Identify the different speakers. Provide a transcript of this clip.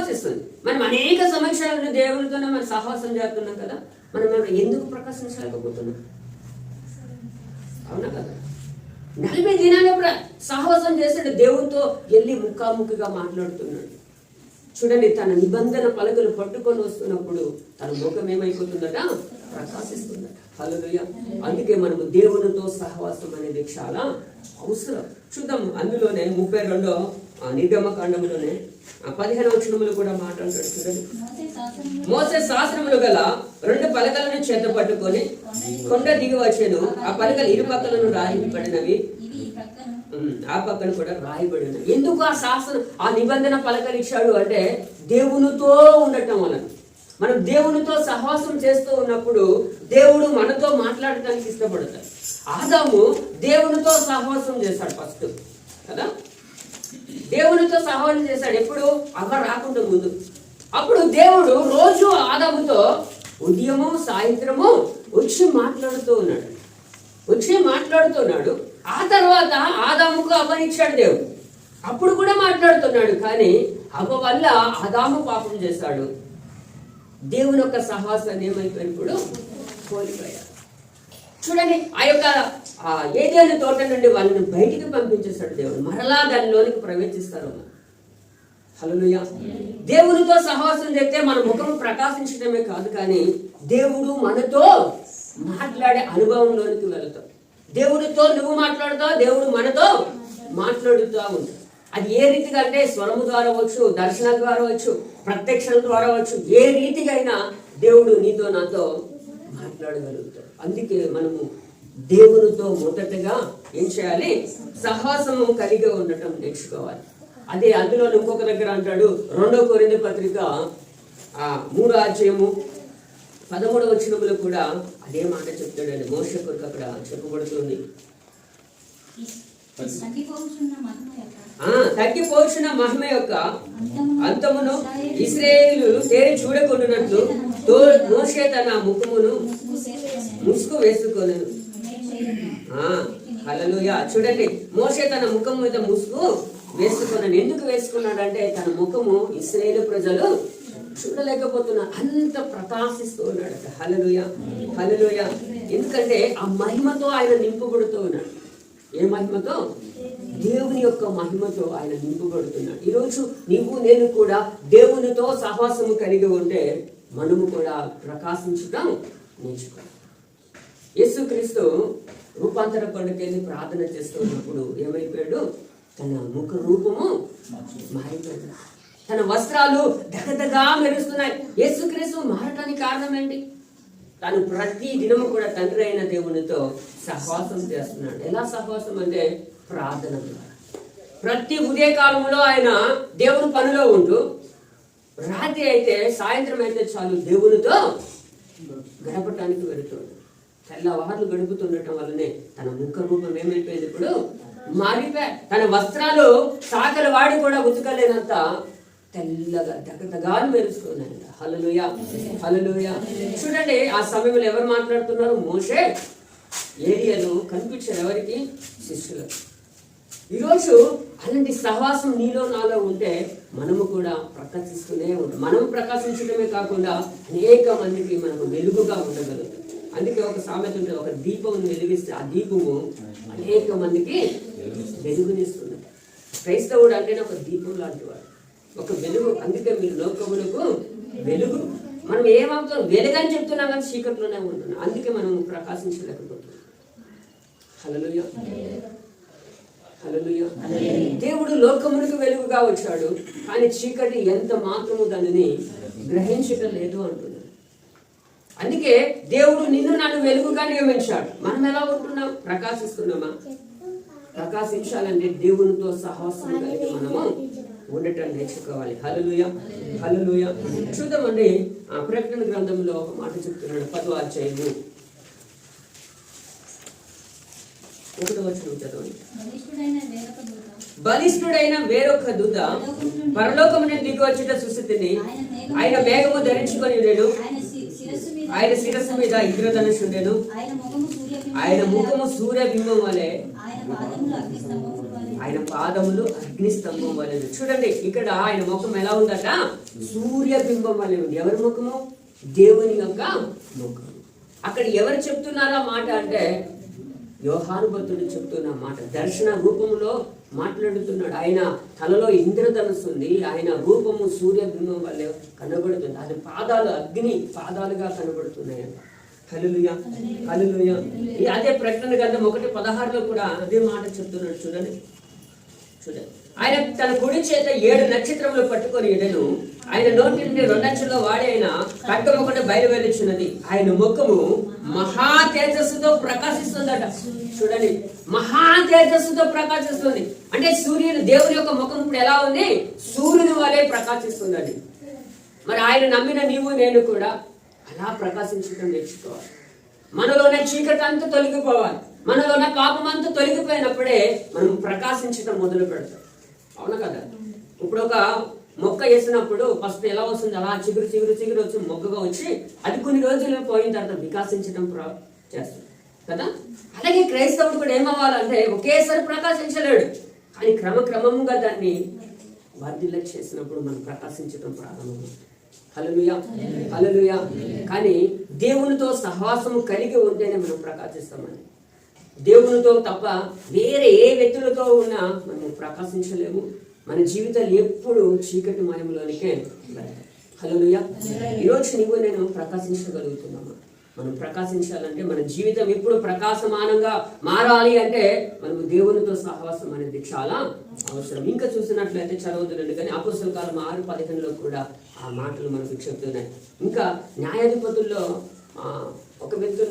Speaker 1: ప్రకాశిస్తుంది. మనం అనేక సమస్యలను దేవునితోనే మనం సహవాసం చేస్తున్నాం కదా, మనం ఎందుకు ప్రకాశించలేకపోతున్నాం? అవునా కదా? 40 దినాలు సహవాసం చేస్తాడు, దేవునితో వెళ్ళి ముఖాముఖిగా మాట్లాడుతున్నాడు. చూడండి, తన నిబంధన పలకలు పట్టుకొని వస్తున్నప్పుడు తన ముఖం ఏమైపోతుందట? ప్రకాశిస్తుందట. హల్లెలూయా. అందుకే మనము దేవునితో సహవాసం అనేది చాలా అవసరం. చూద్దాం, అందులోనే 32వ నిర్గమకాండంలోనే 15వ వచనములు కూడా మాట్లాడుతాడు. చూడండి, మోసే శాసనములు గల 2 పలకలను చేత పట్టుకొని కొండ దిగి వచ్చాను. ఆ పలకలు ఇరుపక్కలను రాయబడినవి, ఆ పక్కన కూడా రాయబడినవి. ఎందుకు ఆ శాసనం, ఆ నిబంధన పలకలు ఇచ్చాడు అంటే దేవునితో ఉండటం వలన. మనం దేవునితో సహవాసం చేస్తూ ఉన్నప్పుడు దేవుడు మనతో మాట్లాడటానికి ఇష్టపడతాడు. ఆదాము దేవునితో సహవాసం చేశాడు ఫస్ట్ కదా, దేవునితో సహవాసం చేశాడు. ఎప్పుడు? అవ్వ రాకుండా ముందు. అప్పుడు దేవుడు రోజు ఆదాముతో ఉదయము సాయంత్రము వచ్చి మాట్లాడుతున్నాడు. ఆ తర్వాత ఆదాముకు అవ్వనిచ్చాడు దేవుడు. అప్పుడు కూడా మాట్లాడుతున్నాడు. కానీ అవ్వ వల్ల ఆదాము పాపం చేశాడు. దేవుని యొక్క సహవాసాన్ని ఏమైపోయినప్పుడు కోల్పోయాడు. చూడండి, ఆ యొక్క ఏదైనా తోట నుండి వాళ్ళని బయటికి పంపించేస్తాడు దేవుడు. మరలా దానిలోనికి ప్రవేశిస్తారు. హల్లెలూయా. దేవునితో సహవాసం చేస్తే మన ముఖం ప్రకాశించడమే కాదు, కానీ దేవుడు మనతో మాట్లాడే అనుభవంలోనికి వెళతాం. దేవుడితో నువ్వు మాట్లాడుతావు, దేవుడు మనతో మాట్లాడుతూ ఉంటాడు. అది ఏ రీతిగా అంటే స్వరము ద్వారా వచ్చు, దర్శనం ద్వారా వచ్చు, ప్రత్యక్షం ద్వారా వచ్చు. ఏ రీతిగా అయినా దేవుడు నీతో నాతో మాట్లాడగలుగుతాడు. అందుకే మనము దేవునితో మొదటగా ఏం చేయాలి? సహవాసము కలిగి ఉండటం నేర్చుకోవాలి. అదే అందులో ఇంకొక దగ్గర అంటాడు, 2వ కొరింథీ పత్రిక 3వ అధ్యాయము 13వ వచనములో కూడా అదే మాట చెప్తాడండి. మోషే కొరకు అక్కడ చెప్పబడుతుంది. తగ్గిపోచున్న మహిమ యొక్క అంతమును ఇశ్రాయేలు తేరి చూడకుండానట్లు మోషే తన ముఖమును ముసుగు వేసుకొనెను. హల్లెలూయా. చూడండి, మోషే తన ముఖం మీద ముసుగు వేసుకున్నాడు. ఎందుకు వేసుకున్నాడంటే తన ముఖము ఇశ్రాయేలు ప్రజలు చూడలేకపోతున్నారు, అంత ప్రకాశిస్తూ ఉన్నాడు. హల్లెలూయా, హల్లెలూయా. ఎందుకంటే ఆ మహిమతో ఆయన నింపబడుతూ ఉన్నాడు. ఏ మహిమతో? దేవుని యొక్క మహిమతో ఆయన నింపబడుతున్నాడు. ఈరోజు నీవు నేను కూడా దేవునితో సహవాసము కలిగి ఉంటే మనము కూడా ప్రకాశించడం నేర్చుకోవాలి. యేసుక్రీస్తు రూపాంతర కొండకెళ్ళి ప్రార్థన చేస్తున్నప్పుడు ఏమైపోయాడు? తన ముఖ రూపము మారిపోయాడు. తన వస్త్రాలు దగదగా మెరుస్తున్నాయి. యేసుక్రీస్తు మారటానికి కారణం ఏంటి? తను ప్రతి దినము కూడా తండ్రి అయిన దేవునితో సహవాసం చేస్తున్నాడు. ఎలా సహవాసం అంటే ప్రార్థన ద్వారా. ప్రతి ఉదయకాలంలో ఆయన దేవుని పనిలో ఉంటూ, రాత్రి అయితే సాయంత్రం అయితే చాలు దేవునితో గడపటానికి వెళుతుంది. తెల్లవార్లు గడుపుతుండటం వల్లనే తన ముఖ రూపం ఏమైపోయింది? ఇప్పుడు మారిపోయి తన వస్త్రాలు సాకలు వాడి కూడా ఉతకలేనంత తెల్లగా దగదగాలు మెరుస్తున్నాయంట. హల్లెలూయా, హల్లెలూయా. చూడండి, ఆ సమయంలో ఎవరు మాట్లాడుతున్నారు? మోషే, ఏలియాను కనిపించారు. ఎవరికి? శిష్యులకు. ఈరోజు అలాంటి సహవాసం నీలో నాలో ఉంటే మనము కూడా ప్రకాశిస్తూనే ఉంటాం. మనం ప్రకాశించడమే కాకుండా అనేక మందికి మనము వెలుగుగా ఉండగలుగుతాం. అందుకే ఒక సామెత ఉంటుంది, ఒక దీపం వెలిగిస్తే ఆ దీపము అనేక మందికి వెలుగునిస్తుంది. క్రైస్తవుడు అంటేనే ఒక దీపం లాంటి వాడు, ఒక వెలుగు. అందుకే మీరు లోకములకు వెలుగు. మనం ఏమవుతాం? వెలుగని చెప్తున్నాం కానీ చీకట్లోనే ఉంటున్నాం. అందుకే మనం ప్రకాశించలేకపోతున్నాం. హల్లెలూయా, హల్లెలూయా. దేవుడు లోకములకు వెలుగుగా వచ్చాడు, కానీ చీకటి ఎంత మాత్రము దానిని గ్రహించటం లేదు అంటున్నాడు. అందుకే దేవుడు నిన్ను నన్ను వెలుగుగా నియమించాడు. మనం ఎలా ఉంటున్నాం? ప్రకాశిస్తున్నామా? ప్రకాశించాలంటే దేవునితో సహవాసం కలిగి మనము ఉండటం నేర్చుకోవాలి. హల్లెలూయా, హల్లెలూయా. చూద్దామండి, ప్రకటన గ్రంథంలో ఒక మాట చెప్తున్నాడు. 10వ అధ్యాయము 1వ వచనం చదవండి. బలిష్ఠుడైన వేరొక దూత పరలోకము నుండి దిగి వచ్చుట చూసితిని. ఆయన మేఘము ధరించుకొని నేను ఆయన శిరస్సు మీద ఇంద్రధనుషు ఉండెను. ఆయన ముఖము సూర్యబింబం వలె, ఆయన పాదములు అగ్నిస్తంభం వలె. చూడండి ఇక్కడ ఆయన ముఖం ఎలా ఉందట? సూర్యబింబం వలె ఉంది. ఎవరి ముఖము? దేవుని యొక్క ముఖం. అక్కడ ఎవరు చెప్తున్నారా మాట అంటే యోహాను భక్తుడు చెప్తున్న మాట. దర్శన రూపంలో మాట్లాడుతున్నాడు. ఆయన తలలో ఇంద్రధనుస్సు ఉంది. ఆయన రూపము సూర్యబింబం వల్లే కనబడుతుంది. అది పాదాలు అగ్ని పాదాలుగా కనబడుతున్నాయి. హల్లెలూయా, హల్లెలూయా. అదే ప్రకటన గ్రంథం 1:16 కూడా అదే మాట చెప్తున్నాడు. చూడండి. ఆయన తన కుడి చేత 7 నక్షత్రములు పట్టుకొని ఎడను. ఆయన నోటి నుండి 2 అచ్చుల్లో వాడి అయిన ఖడ్గం ఒకటి బయలువెళ్ళుచున్నది. ఆయన ముఖము మహా తేజస్సుతో ప్రకాశిస్తుందట. చూడండి, మహా తేజస్సుతో ప్రకాశిస్తుంది. అంటే సూర్యుడు, దేవుని యొక్క ముఖం ఇప్పుడు ఎలా ఉంది? సూర్యుని వలె ప్రకాశిస్తుందండి. మరి ఆయన నమ్మిన నీవు నేను కూడా అలా ప్రకాశించడం నేర్చుకోవాలి. మనలోనే చీకటి అంతా తొలగిపోవాలి. మనలోనే పాపం అంతా తొలగిపోయినప్పుడే మనం ప్రకాశించడం మొదలు పెడతాం. అవునా కదా? ఇప్పుడు ఒక మొక్క వేసినప్పుడు ఫస్ట్ ఎలా వస్తుంది? అలా చిగురు చిగురు చిగురు వచ్చి మొగ్గగా వచ్చి అది కొన్ని రోజులు పోయిన తర్వాత వికాసించడం చేస్తుంది కదా. అలాగే క్రైస్తవుడు కూడా ఏమవ్వాలంటే ఒకేసారి ప్రకాశించలేడు, కానీ క్రమక్రమంగా దాన్ని వర్ధిల్ల చేసినప్పుడు మనం ప్రకాశించడం ప్రారంభమవుతుంది. హల్లెలూయా, హల్లెలూయా. కానీ దేవునితో సహవాసము కలిగి ఉంటేనే మనం ప్రకాశిస్తామని. దేవునితో తప్ప వేరే ఏ వ్యక్తులతో ఉన్నా మనం ప్రకాశించలేము. మన జీవితాలు ఎప్పుడు చీకటి మయంలోనికే. హల్లెలూయా. ఈరోజు నీవు నేను ప్రకాశించగలుగుతున్నామా? మనం ప్రకాశించాలంటే మన జీవితం ఎప్పుడు ప్రకాశమానంగా మారాలి అంటే మనం దేవునితో సహవాసం అనేది చాలా అవసరం. ఇంకా చూసినట్లయితే చదవదులండి, కానీ అపోస్తలుల కాలం 6:15 కూడా ఆ మాటలు మనకు చెప్తున్నాయి. ఇంకా న్యాయాధిపతుల్లో ఒక వ్యక్తి